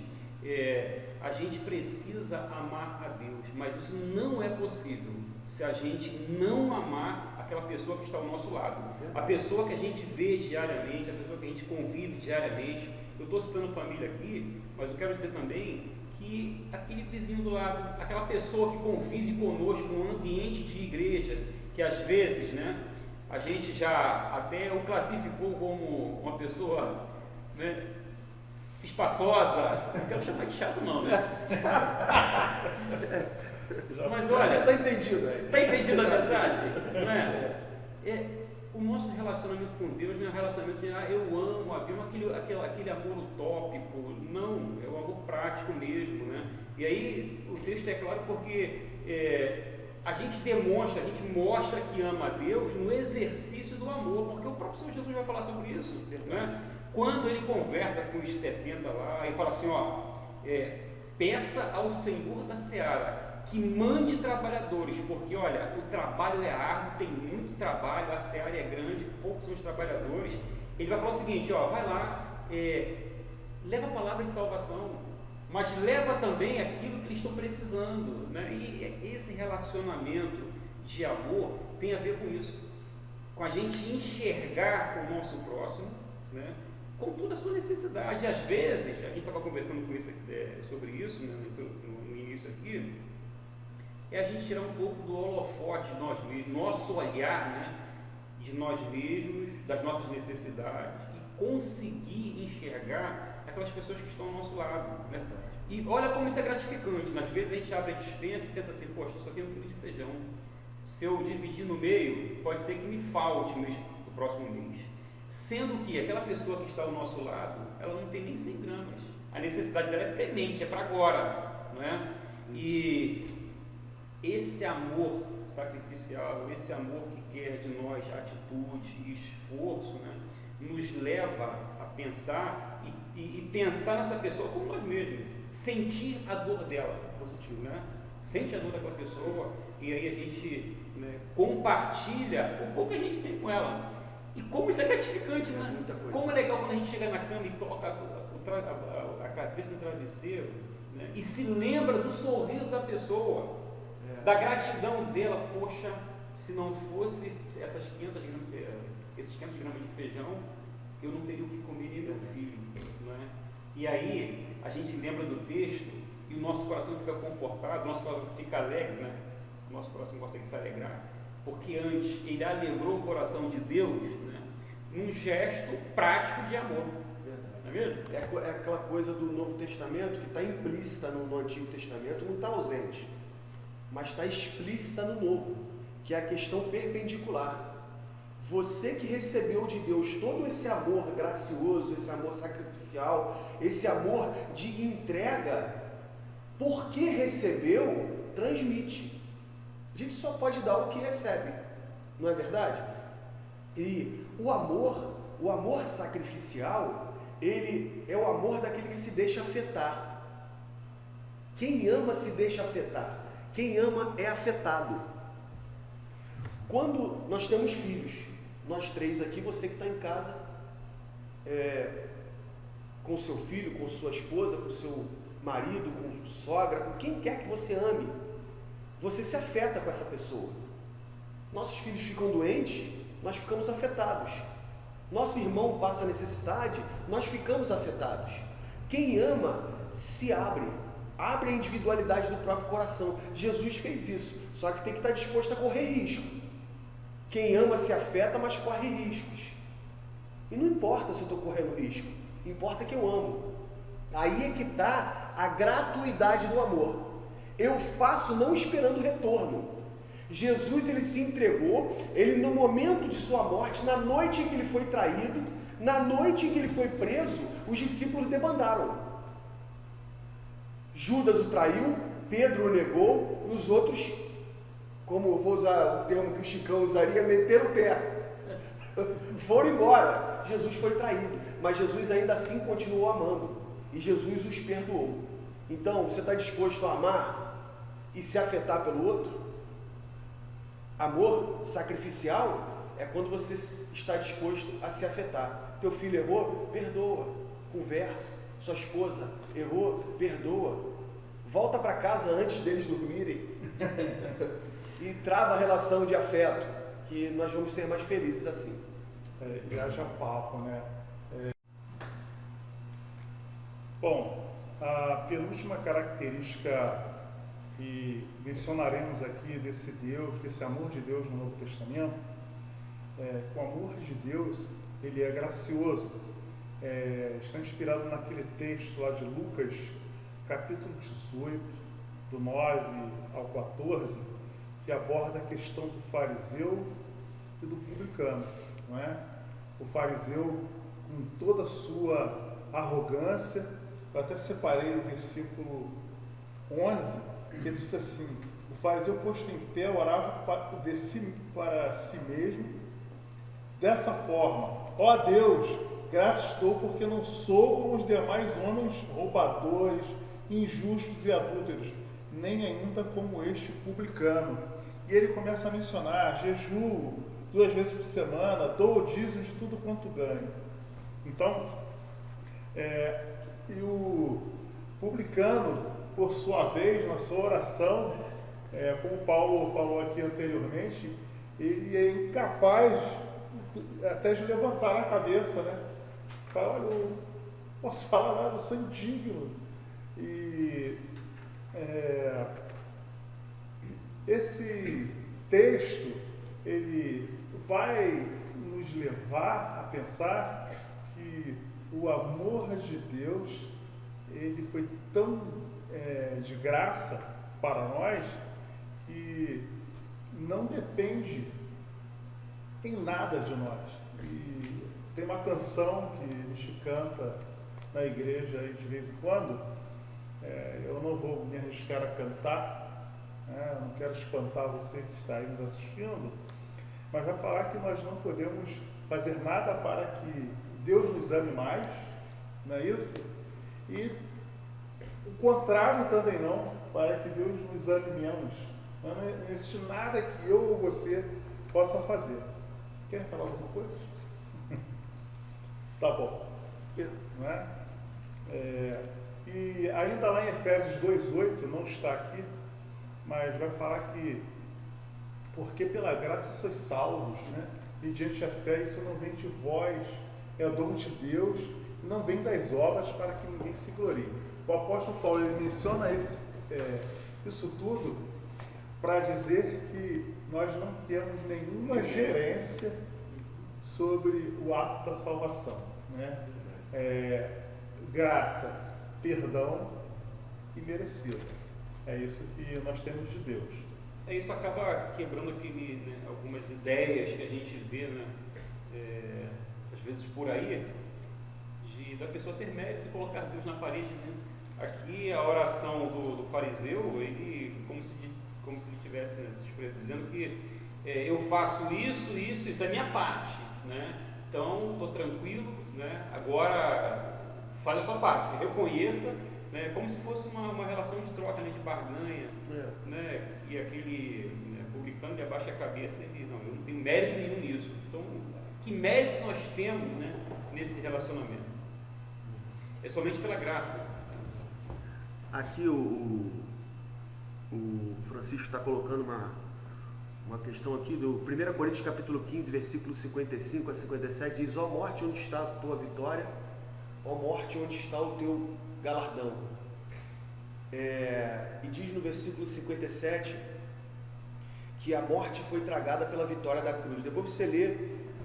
a gente precisa amar a Deus, mas isso não é possível se a gente não amar aquela pessoa que está ao nosso lado, a pessoa que a gente vê diariamente, a pessoa que a gente convive diariamente. Eu estou citando família aqui, mas eu quero dizer também que aquele vizinho do lado, aquela pessoa que convive conosco no ambiente de igreja, que às vezes, né, a gente já até o classificou como uma pessoa, né, espaçosa, não quero chamar de chato não, né? Mas olha, está entendido, está entendido a mensagem? Não é? O nosso relacionamento com Deus não é um relacionamento de eu amo a Deus, aquele amor utópico, não, é o amor prático mesmo, né? E aí o texto é claro porque a gente demonstra, a gente mostra que ama a Deus no exercício do amor, porque o próprio Senhor Jesus vai falar sobre isso, né? Quando ele conversa com os 70 lá e fala assim, peça ao Senhor da Seara que mande trabalhadores, porque olha, o trabalho é árduo, tem muito trabalho, a seara é grande, poucos são os trabalhadores. Ele vai falar o seguinte, vai lá, leva a palavra de salvação, mas leva também aquilo que eles estão precisando, né? E esse relacionamento de amor tem a ver com isso, com a gente enxergar o nosso próximo, né, com toda a sua necessidade. Às vezes, a gente estava conversando com isso, sobre isso, né, no início aqui, é a gente tirar um pouco do holofote de nós mesmos, nosso olhar, né, de nós mesmos, das nossas necessidades, e conseguir enxergar aquelas pessoas que estão ao nosso lado, né? E olha como isso é gratificante. Às vezes a gente abre a despensa e pensa assim, poxa, eu só tenho 1 quilo de feijão, se eu dividir no meio, pode ser que me falte no próximo mês, sendo que aquela pessoa que está ao nosso lado, ela não tem nem 100 gramas, a necessidade dela é premente, é para agora, não é? E esse amor sacrificial, esse amor que quer de nós atitude e esforço, né, nos leva a pensar e pensar nessa pessoa como nós mesmos, sentir a dor dela, positivo, né? Sente a dor daquela pessoa e aí a gente, né, compartilha o pouco que a gente tem com ela. E como isso é gratificante, né? Como é legal quando a gente chega na cama e coloca a cabeça no travesseiro, né, e se lembra do sorriso da pessoa, da gratidão dela. Poxa, se não fosse esses 500 gramas de feijão, eu não teria o que comer nem meu filho, não é? E aí a gente lembra do texto e o nosso coração fica confortado, o nosso coração fica alegre, né? O nosso coração consegue se alegrar, porque antes ele alegrou o coração de Deus, né, num gesto prático de amor. Não é mesmo? É aquela coisa do Novo Testamento que está implícita no Antigo Testamento, não está ausente, mas está explícita no Novo, que é a questão perpendicular. Você que recebeu de Deus todo esse amor gracioso, esse amor sacrificial, esse amor de entrega, porque recebeu, transmite. A gente só pode dar o que recebe, não é verdade? E o amor sacrificial, ele é o amor daquele que se deixa afetar. Quem ama se deixa afetar. Quem ama é afetado. Quando nós temos filhos, nós três aqui, você que está em casa, com seu filho, com sua esposa, com seu marido, com sogra, com quem quer que você ame, você se afeta com essa pessoa. Nossos filhos ficam doentes, nós ficamos afetados. Nosso irmão passa necessidade, nós ficamos afetados. Quem ama se abre a individualidade do próprio coração. Jesus fez isso, só que tem que estar disposto a correr risco. Quem ama se afeta, mas corre riscos. E não importa se eu estou correndo risco, importa que eu amo. Aí é que está a gratuidade do amor. Eu faço não esperando retorno. Jesus, ele se entregou, ele no momento de sua morte, na noite em que ele foi traído, Na noite em que ele foi preso, os discípulos debandaram. Judas o traiu, Pedro o negou, e os outros, como eu vou usar o termo que o Chicão usaria, meteram o pé. Foram embora. Jesus foi traído, mas Jesus ainda assim continuou amando. E Jesus os perdoou. Então, você está disposto a amar e se afetar pelo outro? Amor sacrificial é quando você está disposto a se afetar. Teu filho errou? Perdoa. Conversa. Sua esposa errou? Perdoa. Volta para casa antes deles dormirem. E trava a relação de afeto, que nós vamos ser mais felizes assim. E haja papo, né? Bom, a penúltima característica que mencionaremos aqui desse Deus, desse amor de Deus no Novo Testamento, que o amor de Deus, ele é gracioso. Está inspirado naquele texto lá de Lucas, capítulo 18, do 9 ao 14, que aborda a questão do fariseu e do publicano, não é? O fariseu, com toda a sua arrogância, eu até separei o versículo 11, que ele diz assim: o fariseu posto em pé orava para si mesmo, dessa forma: ó Deus, graças te dou porque não sou como os demais homens roubadores, injustos e adúlteros, nem ainda como este publicano. E ele começa a mencionar: jejuo 2 vezes por semana, dou o dízimo de tudo quanto ganho. Então, e o publicano, por sua vez, na sua oração, como Paulo falou aqui anteriormente, ele é incapaz até de levantar a cabeça, né? Fala: olha, eu não posso falar nada, eu sou indigno. E esse texto, ele vai nos levar a pensar que o amor de Deus, ele foi tão de graça para nós, que não depende em nada de nós. E tem uma canção que a gente canta na igreja aí de vez em quando, eu não vou me arriscar a cantar, não quero espantar você que está aí nos assistindo, mas vai falar que nós não podemos fazer nada para que Deus nos ame mais, não é isso? E o contrário também não, para que Deus nos ame menos. Não existe nada que eu ou você possa fazer. Quer falar alguma coisa? Tá bom. Não é? E ainda lá em Efésios 2,8, não está aqui, mas vai falar que porque pela graça sois salvos, né? Mediante a fé, isso não vem de vós, é o dom de Deus, não vem das obras para que ninguém se glorie. O apóstolo Paulo, ele menciona isso tudo para dizer que nós não temos nenhuma gerência sobre o ato da salvação, né? Graça, perdão e merecido. É isso que nós temos de Deus. Isso acaba quebrando algumas ideias que a gente vê, às vezes por aí, da pessoa ter mérito e colocar Deus na parede, né? Aqui a oração do fariseu, ele como se ele estivesse dizendo que eu faço isso é minha parte, né? Então estou tranquilo, né? Agora fale a sua parte, reconheça, né? Como se fosse uma relação de troca, né? De barganha, né? E aquele publicano ele abaixa a cabeça e diz: não, eu não tenho mérito nenhum nisso. Então, que mérito nós temos, né? Nesse relacionamento? É somente pela graça. Aqui o Francisco está colocando uma questão aqui do 1 Coríntios capítulo 15, versículo 55 a 57, diz: ó morte, onde está a tua vitória? Ó morte, onde está o teu galardão? E diz no versículo 57 que a morte foi tragada pela vitória da cruz. Depois você lê,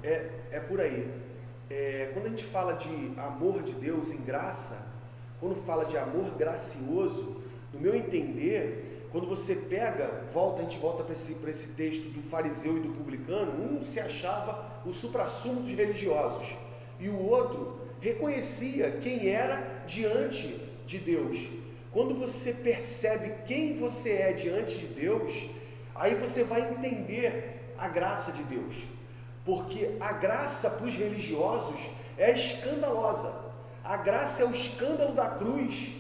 é por aí. Quando a gente fala de amor de Deus em graça, quando fala de amor gracioso, no meu entender, quando você a gente volta para esse texto do fariseu e do publicano, um se achava o suprassumo dos religiosos, e o outro reconhecia quem era diante de Deus. Quando você percebe quem você é diante de Deus, aí você vai entender a graça de Deus. Porque a graça para os religiosos é escandalosa. A graça é o escândalo da cruz,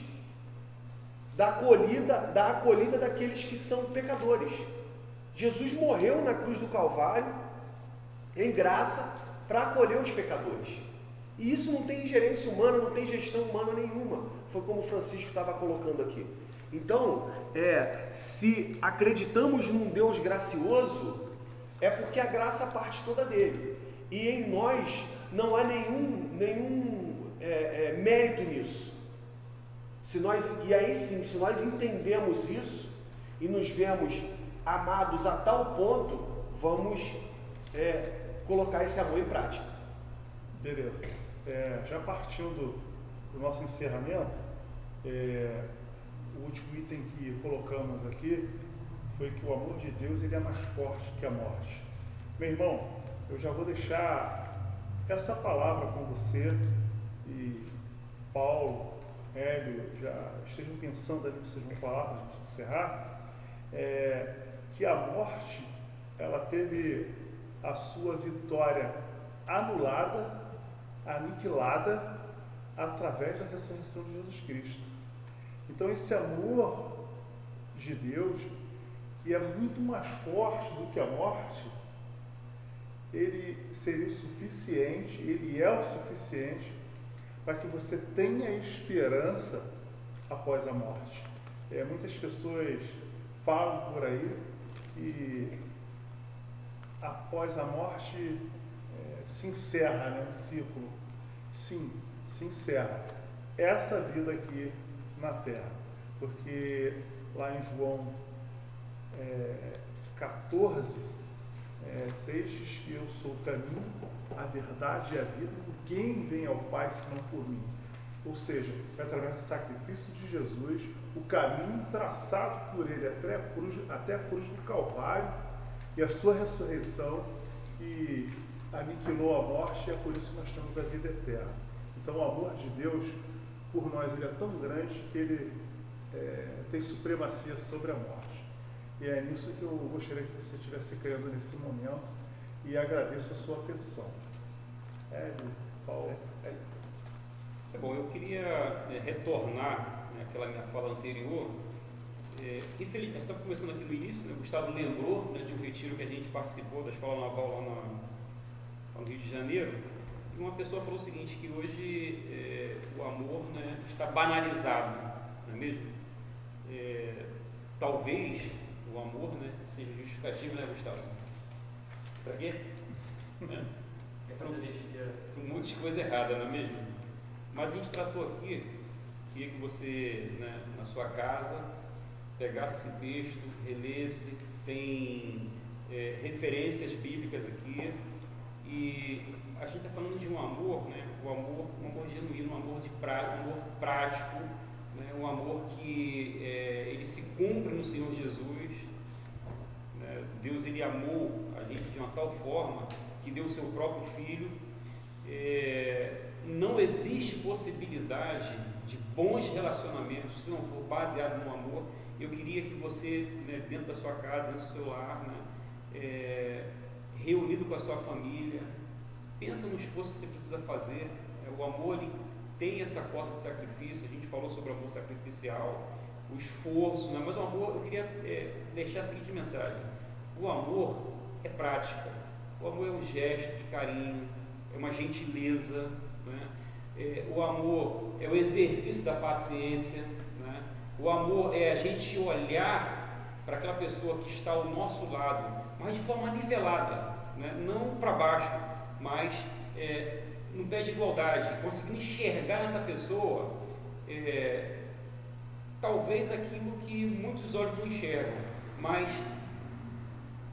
da acolhida daqueles que são pecadores. Jesus morreu na cruz do Calvário, em graça, para acolher os pecadores. E isso não tem ingerência humana, não tem gestão humana nenhuma. Foi como o Francisco estava colocando aqui. Então, se acreditamos num Deus gracioso, é porque a graça parte toda dele. E em nós não há nenhum mérito nisso. Se nós entendemos isso e nos vemos amados a tal ponto, vamos colocar esse amor em prática. Beleza. Já partindo do nosso encerramento, o último item que colocamos aqui foi que o amor de Deus ele é mais forte que a morte. Meu irmão, eu já vou deixar essa palavra com você e Paulo, Hélio, já estejam pensando ali que vocês vão falar para a gente encerrar, que a morte, ela teve a sua vitória anulada, aniquilada, através da ressurreição de Jesus Cristo. Então esse amor de Deus, que é muito mais forte do que a morte, ele seria o suficiente, ele é o suficiente para que você tenha esperança após a morte. Muitas pessoas falam por aí que após a morte se encerra, um ciclo. Sim, se encerra essa vida aqui na Terra, porque lá em João 14, 6 diz que eu sou o caminho, a verdade e a vida, ninguém vem ao Pai senão por mim. Ou seja, através do sacrifício de Jesus, o caminho traçado por ele até a cruz do Calvário e a sua ressurreição que aniquilou a morte, e é por isso que nós temos a vida eterna. Então o amor de Deus por nós ele é tão grande que ele tem supremacia sobre a morte. E é nisso que eu gostaria que você estivesse crendo nesse momento e agradeço a sua atenção. Paulo. Bom, eu queria retornar àquela minha fala anterior. Infelizmente, nós estamos começando aqui no início, o Gustavo lembrou de um retiro que a gente participou da Escola Naval lá no Rio de Janeiro, e uma pessoa falou o seguinte, que hoje o amor está banalizado, não é mesmo? Talvez o amor seja justificativo, né, Gustavo? Para quê? Com um monte de coisa errada, não é mesmo? Mas a gente tratou aqui, queria que você, na sua casa, pegasse esse texto, relesse, tem referências bíblicas aqui, e a gente está falando de um amor, um amor genuíno, um amor prático, um amor que ele se cumpre no Senhor Jesus. Deus ele amou a gente de uma tal forma que deu o seu próprio Filho. Não existe possibilidade de bons relacionamentos se não for baseado no amor. Eu queria que você, dentro da sua casa, dentro do seu lar, reunido com a sua família, pensa no esforço que você precisa fazer. O amor ele tem essa cota de sacrifício. A gente falou sobre o amor sacrificial, o esforço, mas o amor, eu queria deixar a seguinte mensagem: o amor é prática, o amor é um gesto de carinho, é uma gentileza, o amor é o exercício da paciência, o amor é a gente olhar para aquela pessoa que está ao nosso lado, mas de forma nivelada, não para baixo, mas no pé de igualdade, conseguindo enxergar nessa pessoa talvez aquilo que muitos olhos não enxergam, mas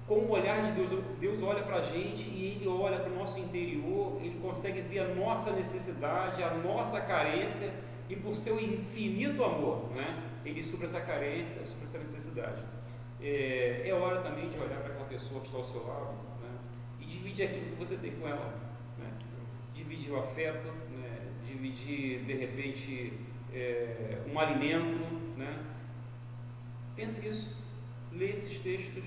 com o olhar de Deus, Deus olha para a gente e Ele olha para o nosso interior, Ele consegue ver a nossa necessidade, a nossa carência, e por seu infinito amor, Ele supra essa carência, supra essa necessidade. É hora também de olhar para aquela pessoa que está ao seu lado, e dividir aquilo que você tem com ela, dividir o afeto, né? Dividir, de repente, um alimento, né? Pensa nisso, lê esses textos.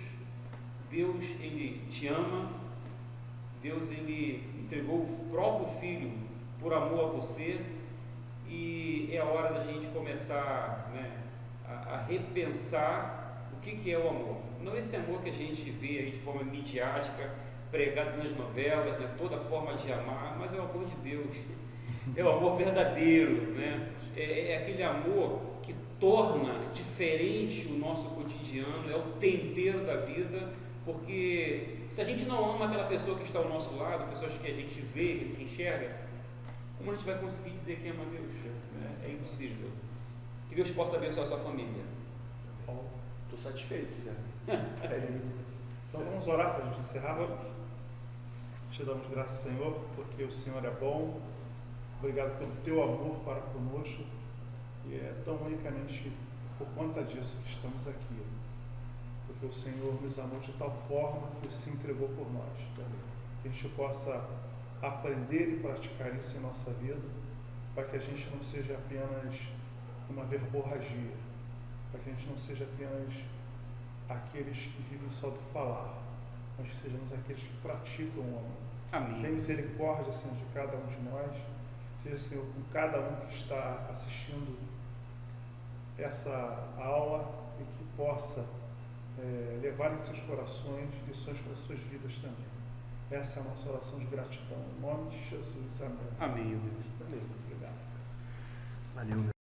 Deus, Ele te ama, Deus, Ele entregou o próprio Filho por amor a você, e é a hora da gente começar, né, a repensar o que é o amor. Não esse amor que a gente vê aí de forma midiática, pregado nas novelas, né, toda forma de amar, mas é o amor de Deus, é o amor verdadeiro, né? É aquele amor que torna diferente o nosso cotidiano, é o tempero da vida, porque se a gente não ama aquela pessoa que está ao nosso lado, pessoas que a gente vê, que enxerga, como a gente vai conseguir dizer que ama a Deus? É impossível. Que Deus possa abençoar a sua família. Estou satisfeito, né? Então vamos orar para a gente encerrar. Te damos graças, Senhor, porque o Senhor é bom. Obrigado pelo teu amor para conosco. E é tão unicamente por conta disso que estamos aqui. Porque o Senhor nos amou de tal forma que se entregou por nós. Que a gente possa aprender e praticar isso em nossa vida, para que a gente não seja apenas uma verborragia, para que a gente não seja apenas aqueles que vivem só do falar, mas que sejamos aqueles que praticam o amor. Amém. Tem misericórdia, Senhor, de cada um de nós. Seja, Senhor, com cada um que está assistindo essa aula e que possa levar em seus corações lições para as suas vidas também. Essa é a nossa oração de gratidão. Em nome de Jesus. Amém. Amém, Deus. Amém. Obrigado. Valeu.